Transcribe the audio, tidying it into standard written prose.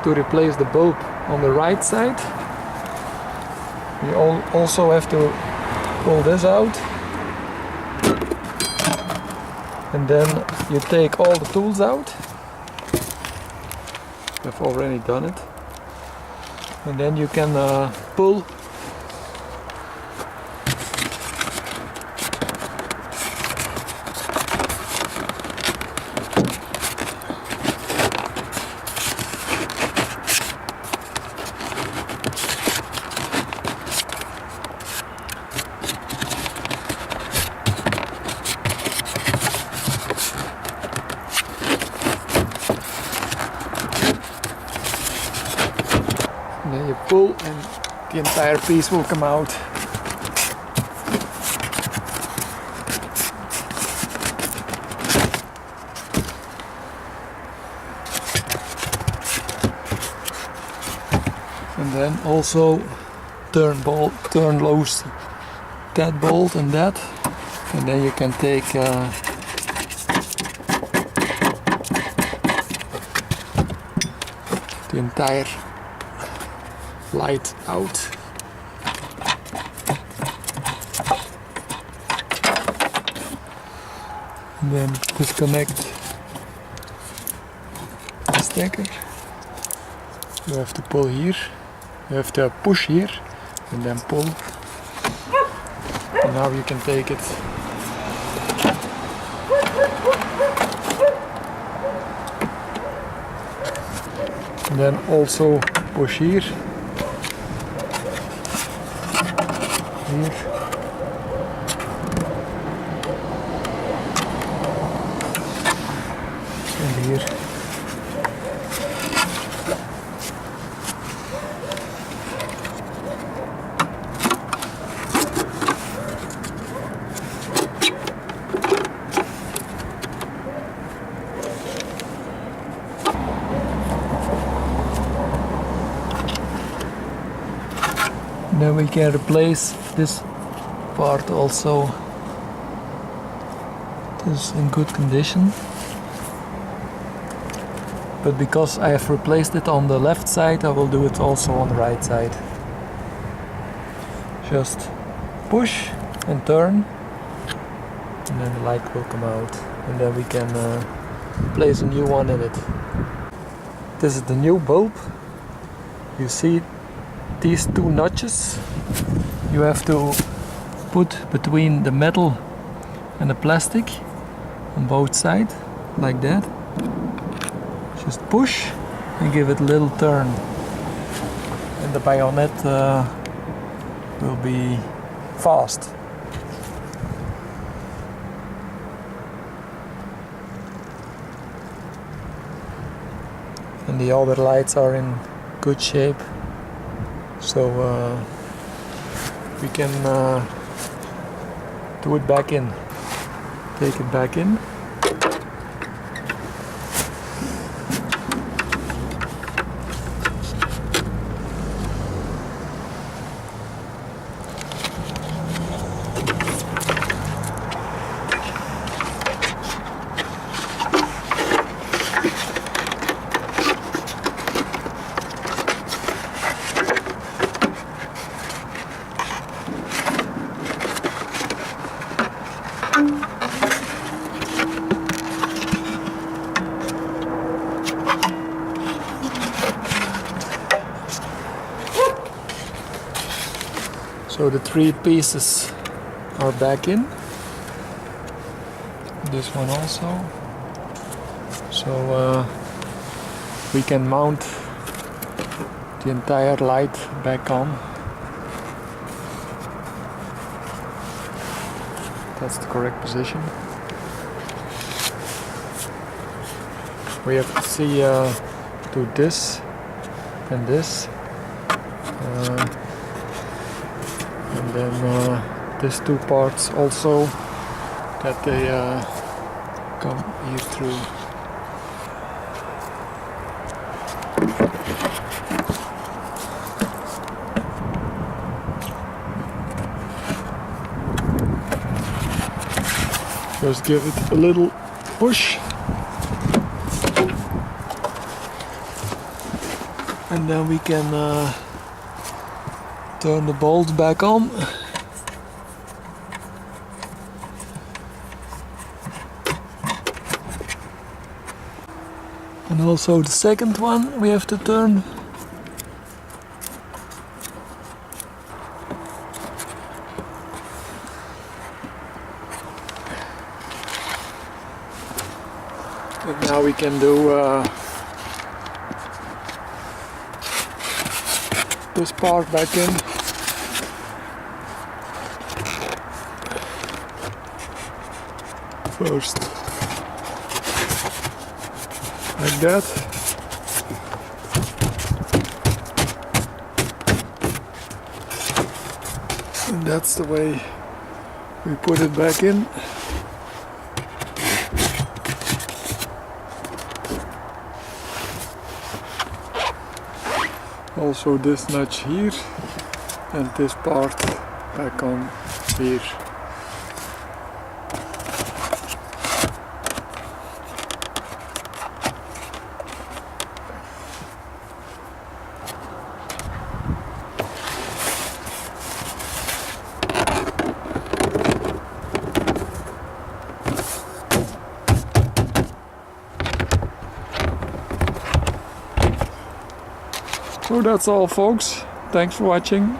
to replace the bulb on the right side, you also have to pull this out, and then you take all the tools out. I've already done it, and then you can pull and then you pull and the entire piece will come out. And then also turn loose that bolt and that, and then you can take the entire light out. And then disconnect the stekker. You have to pull here, you have to push here and then pull. And now you can take it. And then also push here. Here. And here. Then we can replace this part also. It is in good condition, but because I have replaced it on the left side, I will do it also on the right side. Just push and turn, and then the light will come out, and then we can place a new one in it. This is the new bulb. You see these two notches you have to put between the metal and the plastic on both sides, like that. Just push and give it a little turn, and the bayonet will be fast. And the other lights are in good shape. So we can do it back in, take it back in. So the three pieces are back in. This one also. So we can mount the entire light back on. That's the correct position. We have to see do this and this. And then these two parts also, that they come here through. Just give it a little push. and then we can turn the bolts back on. And also the second one we have to turn. And now we can do this part back in. First, like that. And that's the way we put it back in. Also this notch here and this part back on here. So that's all, folks. Thanks for watching.